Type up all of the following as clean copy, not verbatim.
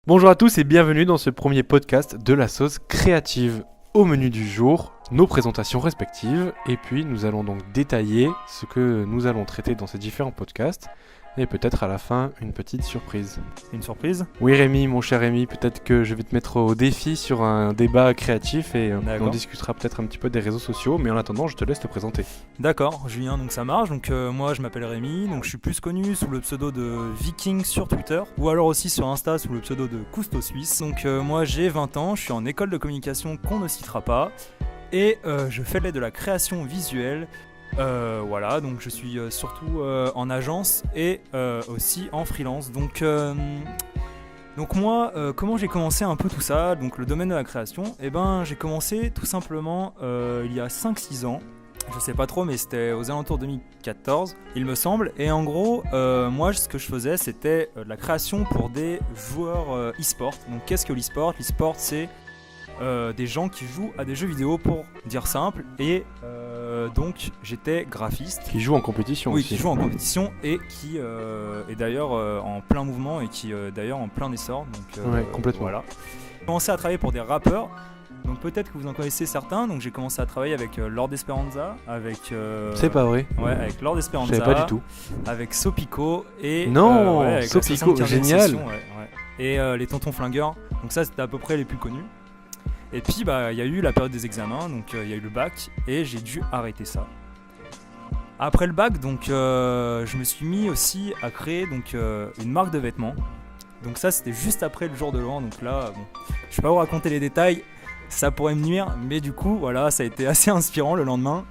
Bonjour à tous et bienvenue dans ce premier podcast de la sauce créative. Au menu du jour, nos présentations respectives et puis nous allons donc détailler ce que nous allons traiter dans ces différents podcasts et peut-être à la fin une petite surprise. Une surprise ? Oui Rémi, mon cher Rémi, peut-être que je vais te mettre au défi sur un débat créatif et on discutera peut-être un petit peu des réseaux sociaux, mais en attendant je te laisse te présenter. D'accord, Julien, donc ça marche. Donc moi je m'appelle Rémi, donc je suis plus connu sous le pseudo de Viking sur Twitter ou alors aussi sur Insta sous le pseudo de Cousteau Suisse. Donc moi j'ai 20 ans, je suis en école de communication qu'on ne citera pas et je fais de la création visuelle. Voilà, donc je suis surtout en agence et aussi en freelance. Donc moi, comment j'ai commencé un peu tout ça, donc le domaine de la création, j'ai commencé tout simplement il y a 5-6 ans. Je sais pas trop, mais c'était aux alentours de 2014, il me semble. Et en gros, moi, ce que je faisais, c'était de la création pour des joueurs e-sport. Donc qu'est-ce que l'e-sport ? L'e-sport, c'est des gens qui jouent à des jeux vidéo, pour dire simple, et donc j'étais graphiste. Qui joue en compétition Oui, aussi. qui joue en compétition et qui est d'ailleurs en plein mouvement et qui d'ailleurs en plein essor. Donc, ouais, complètement. Voilà. J'ai commencé à travailler pour des rappeurs. Donc peut-être que vous en connaissez certains. Donc j'ai commencé à travailler avec Lord Esperanza, avec. C'est pas vrai. Ouais, avec Lord Esperanza. Je savais pas du tout. Avec Sopico et. Non, ouais, avec Sopico, génial. Session, ouais. Et les Tontons Flingueurs. Donc ça c'était à peu près les plus connus. Et puis il y a eu la période des examens, donc il y a eu le bac et j'ai dû arrêter ça. Après le bac, donc je me suis mis aussi à créer une marque de vêtements. Donc ça c'était juste après le jour de l'an, donc là je vais pas vous raconter les détails, ça pourrait me nuire, mais du coup voilà, ça a été assez inspirant le lendemain.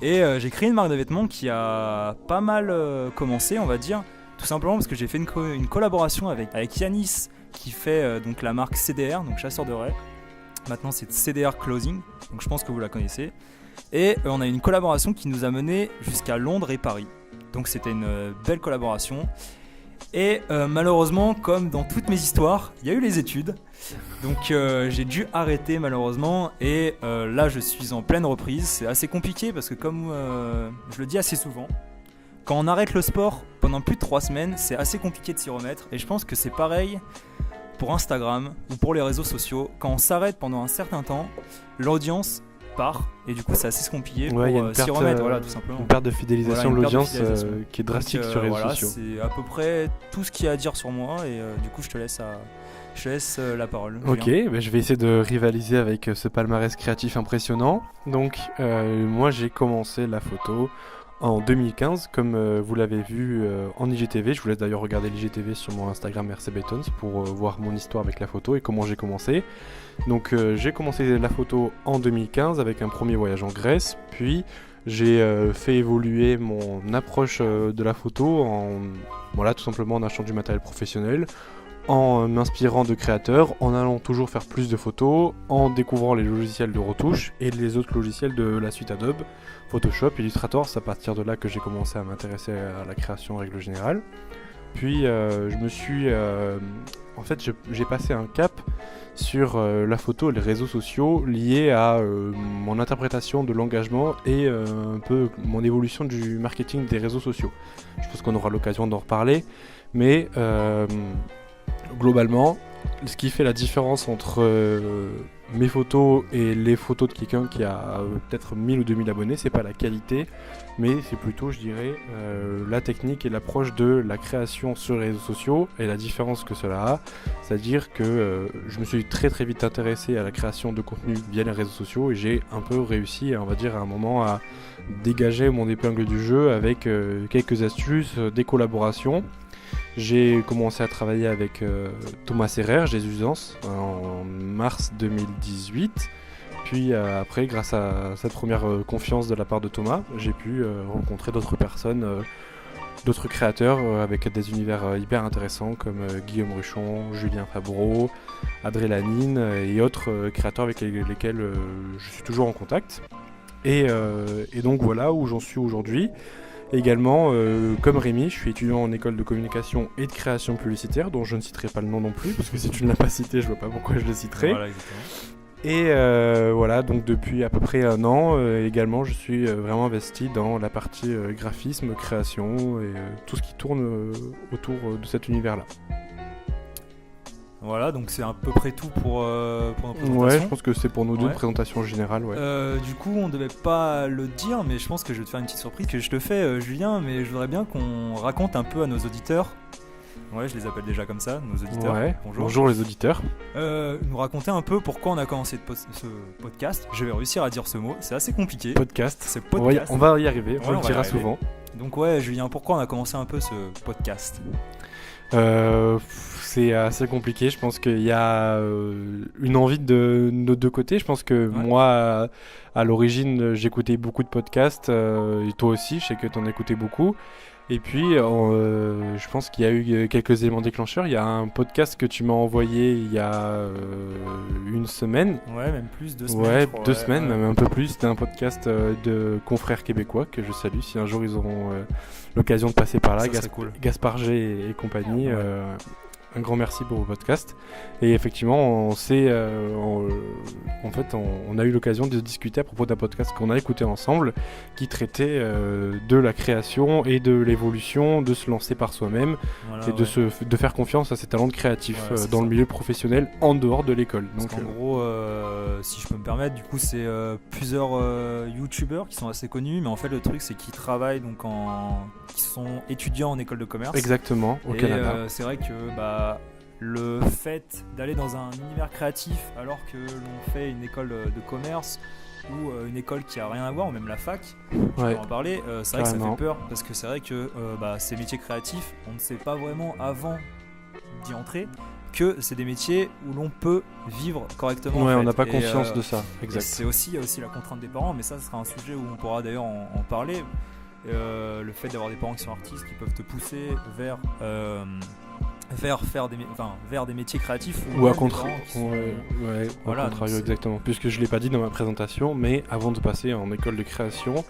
Et j'ai créé une marque de vêtements qui a pas mal commencé, on va dire, tout simplement parce que j'ai fait une collaboration avec Yanis qui fait donc la marque CDR, donc chasseur de raies. Maintenant c'est CDR Clothing, donc je pense que vous la connaissez. Et on a une collaboration qui nous a mené jusqu'à Londres et Paris. Donc c'était une belle collaboration. Et malheureusement, comme dans toutes mes histoires, il y a eu les études. Donc j'ai dû arrêter malheureusement. Et là je suis en pleine reprise. C'est assez compliqué parce que comme je le dis assez souvent, quand on arrête le sport pendant plus de 3 semaines, c'est assez compliqué de s'y remettre. Et je pense que c'est pareil pour Instagram ou pour les réseaux sociaux. Quand on s'arrête pendant un certain temps, l'audience part et du coup c'est assez compliqué pour s'y remettre, voilà, tout simplement. Une perte de fidélisation de l'audience qui est drastique sur les réseaux voilà, sociaux. C'est à peu près tout ce qu'il y a à dire sur moi et du coup je te laisse la parole. Ok, je vais essayer de rivaliser avec ce palmarès créatif impressionnant. Donc moi j'ai commencé la photo en 2015, comme vous l'avez vu en IGTV. Je vous laisse d'ailleurs regarder l'IGTV sur mon Instagram RCBetons pour voir mon histoire avec la photo et comment j'ai commencé. Donc j'ai commencé la photo en 2015 avec un premier voyage en Grèce, puis j'ai fait évoluer mon approche de la photo tout simplement en achetant du matériel professionnel, en m'inspirant de créateurs, en allant toujours faire plus de photos, en découvrant les logiciels de retouche et les autres logiciels de la suite Adobe, Photoshop, Illustrator. C'est à partir de là que j'ai commencé à m'intéresser à la création en règle générale. Puis j'ai passé un cap sur la photo et les réseaux sociaux liés à mon interprétation de l'engagement et un peu mon évolution du marketing des réseaux sociaux. Je pense qu'on aura l'occasion d'en reparler, mais globalement, ce qui fait la différence entre mes photos et les photos de quelqu'un qui a peut-être 1000 ou 2000 abonnés, c'est pas la qualité, mais c'est plutôt, je dirais, la technique et l'approche de la création sur les réseaux sociaux et la différence que cela a. C'est-à-dire que je me suis très très vite intéressé à la création de contenu via les réseaux sociaux et j'ai un peu réussi, on va dire, à un moment à dégager mon épingle du jeu avec quelques astuces, des collaborations. J'ai commencé à travailler avec Thomas Serrer, Jésus-Ance, en mars 2018. Puis après, grâce à cette première confiance de la part de Thomas, j'ai pu rencontrer d'autres personnes, d'autres créateurs avec des univers hyper intéressants comme Guillaume Ruchon, Julien Fabreau, Adré Lanine et autres créateurs avec lesquels je suis toujours en contact. Et donc voilà où j'en suis aujourd'hui. Également, comme Rémi, je suis étudiant en école de communication et de création publicitaire, dont je ne citerai pas le nom non plus, parce que si tu ne l'as pas cité, je vois pas pourquoi je le citerai. Voilà, exactement. Et voilà, donc depuis à peu près un an, également, je suis vraiment investi dans la partie graphisme, création et tout ce qui tourne autour de cet univers-là. Voilà, donc c'est à peu près tout pour nos présentations. Ouais, je pense que c'est pour nous deux, Ouais. une présentation générale. Ouais. Du coup, on devait pas le dire, mais je pense que je vais te faire une petite surprise que je te fais, Julien, mais je voudrais bien qu'on raconte un peu à nos auditeurs. Ouais, je les appelle déjà comme ça, nos auditeurs. Ouais. Bonjour. Bonjour les auditeurs. Nous raconter un peu pourquoi on a commencé ce podcast. Je vais réussir à dire ce mot, c'est assez compliqué. Podcast. C'est podcast. On va y arriver, Ouais, on le on va y dira arriver. souvent. Donc ouais, Julien, pourquoi on a commencé un peu ce podcast? C'est assez compliqué. Je pense qu'il y a une envie de nos deux côtés. Je pense que Ouais. moi, à l'origine, j'écoutais beaucoup de podcasts. Et toi aussi, je sais que tu en écoutais beaucoup. Et puis, je pense qu'il y a eu quelques éléments déclencheurs. Il y a un podcast que tu m'as envoyé il y a une semaine. Ouais, même plus, 2 semaines. Ouais, je crois, 2 ouais, semaines, ouais. même un peu plus. C'était un podcast de confrères québécois que je salue si un jour ils auront l'occasion de passer par là. Ça serait cool. Gaspard G et compagnie. Ouais. Un grand merci pour vos podcasts. Et effectivement, on a eu l'occasion de discuter à propos d'un podcast qu'on a écouté ensemble qui traitait de la création et de l'évolution, de se lancer par soi-même Voilà, et de faire confiance à ses talents créatifs Ouais, c'est dans ça. le milieu professionnel en dehors de l'école. Parce Donc, qu'en gros, si je peux me permettre, du coup, c'est plusieurs youtubeurs qui sont assez connus, mais en fait, le truc, c'est qu'ils travaillent qui sont étudiants en école de commerce. exactement, au Et Canada. c'est vrai que le fait d'aller dans un univers créatif alors que l'on fait une école de commerce ou une école qui a rien à voir, ou même la fac, Ouais. pour en parler, c'est vrai que ça Carrément. fait peur parce que c'est vrai que ces métiers créatifs, on ne sait pas vraiment avant d'y entrer que c'est des métiers où l'on peut vivre correctement. Ouais, en on fait. n'a pas Et, conscience de ça. et Exact. c'est aussi, il y a aussi la contrainte des parents, mais ça, ce sera un sujet où on pourra d'ailleurs en parler. Le fait d'avoir des parents qui sont artistes, qui peuvent te pousser vers vers des métiers créatifs Ou même à des contrario, parents qui sont- Voilà, au donc contrario, c'est- exactement. Puisque je l'ai pas dit dans ma présentation, mais avant de passer en école de création,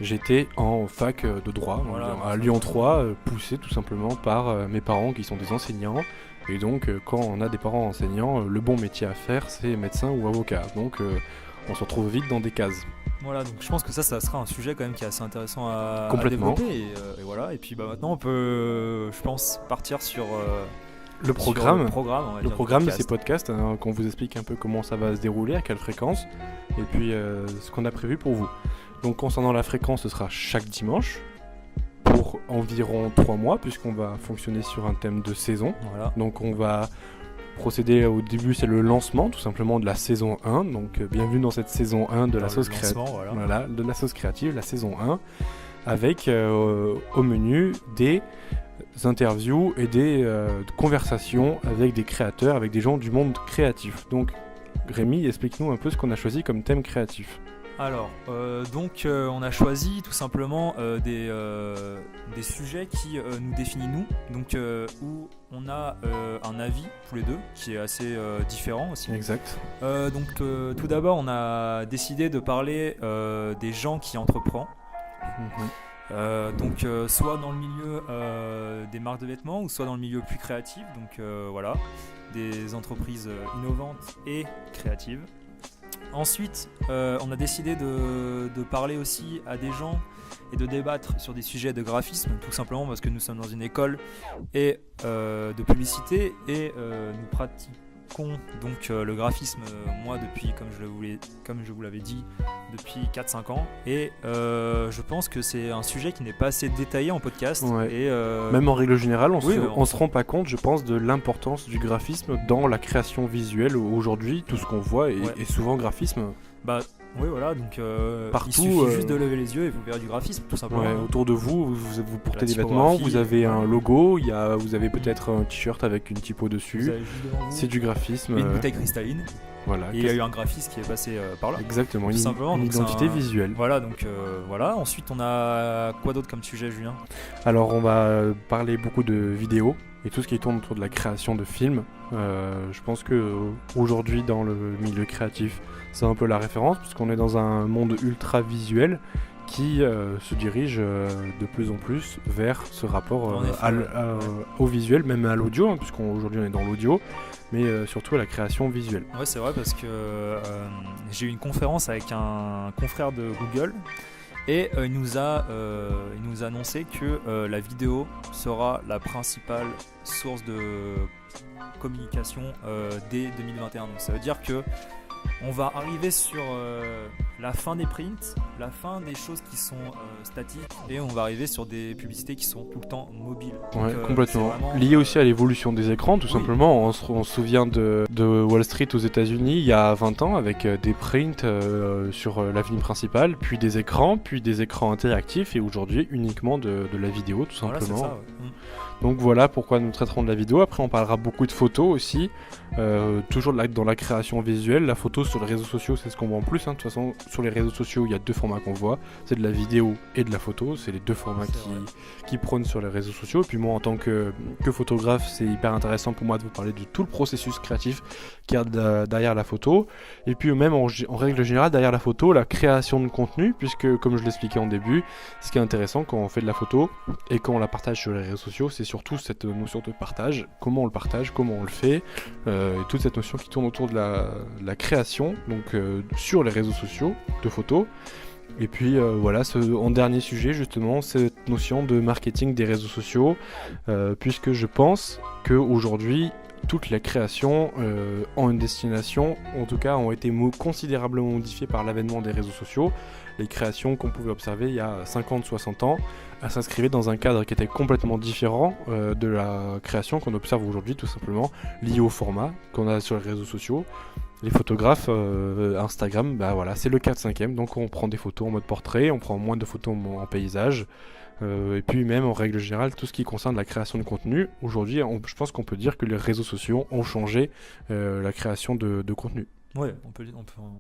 j'étais en fac de droit, Voilà, donc, ouais, à ça, Lyon ça. 3, poussé tout simplement par mes parents qui sont des enseignants. Et donc, quand on a des parents enseignants, le bon métier à faire, c'est médecin ou avocat. Donc, on se retrouve vite dans des cases. Voilà, donc je pense que ça sera un sujet quand même qui est assez intéressant à Complètement. développer. Et voilà, et puis maintenant on peut, je pense, partir sur Le programme. sur le programme, on va Le dire, programme du de ces podcast. podcasts, hein, qu'on vous explique un peu comment ça va se dérouler, à quelle fréquence, et puis ce qu'on a prévu pour vous. Donc concernant la fréquence, ce sera chaque dimanche, pour environ 3 mois, puisqu'on va fonctionner sur un thème de saison. Voilà. Donc on va procéder au début, c'est le lancement tout simplement de la saison 1, donc bienvenue dans cette saison 1 de la Dans sauce le créative. lancement, voilà. Voilà, de la sauce créative, la saison 1, avec au menu des interviews et des conversations avec des créateurs, avec des gens du monde créatif. Donc Rémi, explique-nous un peu ce qu'on a choisi comme thème créatif. Alors, on a choisi tout simplement des sujets qui nous définissent nous, donc où on a un avis tous les deux qui est assez différent aussi. Exact. Tout d'abord, on a décidé de parler des gens qui entreprennent. Soit dans le milieu des marques de vêtements ou soit dans le milieu plus créatif, donc voilà, des entreprises innovantes et créatives. Ensuite, on a décidé de parler aussi à des gens et de débattre sur des sujets de graphisme, tout simplement parce que nous sommes dans une école et de publicité et nous pratiquons donc le graphisme, moi depuis, comme je vous l'avais dit, depuis 4-5 ans, et je pense que c'est un sujet qui n'est pas assez détaillé en podcast. Ouais. Et, Même en règle générale, on oui, on se rend pas compte, je pense, de l'importance du graphisme dans la création visuelle. Aujourd'hui, tout ce qu'on voit est, Ouais. est souvent graphisme. oui, voilà, donc Partout, il suffit juste de lever les yeux et vous verrez du graphisme, tout simplement. Ouais, autour de vous, vous portez La des vêtements, typographie, vous avez un ouais. logo, vous avez peut-être un t-shirt avec une typo Vous dessus. avez juste devant vous C'est du graphisme. une bouteille cristalline, Voilà. et il y a eu un graphiste qui est passé par là. Exactement, tout une, simplement, une donc c'est identité un- visuelle. Voilà, donc voilà. Ensuite, on a quoi d'autre comme sujet, Julien? Alors, on va parler beaucoup de vidéos et tout ce qui tourne autour de la création de films. Je pense que aujourd'hui, dans le milieu créatif, c'est un peu la référence, puisqu'on est dans un monde ultra visuel qui se dirige de plus en plus vers ce rapport En effet, au visuel, même à l'audio, hein, puisqu'aujourd'hui on est dans l'audio, mais surtout à la création visuelle. Ouais, c'est vrai parce que j'ai eu une conférence avec un confrère de Google et il nous a annoncé que la vidéo sera la principale source de cette communication dès 2021. Donc ça veut dire que on va arriver sur la fin des prints, la fin des choses qui sont statiques, et on va arriver sur des publicités qui sont tout le temps mobiles. Donc, Ouais, complètement. vraiment, Lié aussi à l'évolution des écrans, tout oui. simplement. On se souvient de Wall Street aux États-Unis il y a 20 ans avec des prints sur l'avenue principale, puis des écrans interactifs, et aujourd'hui uniquement de la vidéo, tout Voilà, simplement. c'est ça, ouais. Donc voilà pourquoi nous traiterons de la vidéo. Après, on parlera beaucoup de photos aussi. Toujours dans la création visuelle. La photo sur les réseaux sociaux, c'est ce qu'on voit en plus. De toute façon, sur les réseaux sociaux, il y a 2 formats qu'on voit. C'est de la vidéo et de la photo. C'est les 2 formats qui prônent sur les réseaux sociaux. Et puis moi, en tant que photographe, c'est hyper intéressant pour moi de vous parler de tout le processus créatif qu'il y a derrière la photo. Et puis même en règle générale, derrière la photo, la création de contenu. Puisque, comme je l'expliquais en début, ce qui est intéressant quand on fait de la photo et quand on la partage sur les réseaux sociaux, c'est surtout cette notion de partage. Comment on le partage, comment on le fait. Et toute cette notion qui tourne autour de la création, donc sur les réseaux sociaux de photos. Et puis voilà, en dernier sujet justement, cette notion de marketing des réseaux sociaux, puisque je pense qu'aujourd'hui, toutes les créations ont une destination, en tout cas ont été considérablement modifiées par l'avènement des réseaux sociaux. Les créations qu'on pouvait observer il y a 50-60 ans s'inscrivaient dans un cadre qui était complètement différent de la création qu'on observe aujourd'hui, tout simplement liée au format qu'on a sur les réseaux sociaux. Les photographes, Instagram, bah voilà, c'est le 4/5e, donc on prend des photos en mode portrait, on prend moins de photos en paysage, et puis même en règle générale, tout ce qui concerne la création de contenu. Aujourd'hui, je pense qu'on peut dire que les réseaux sociaux ont changé la création de contenu. Ouais, on peut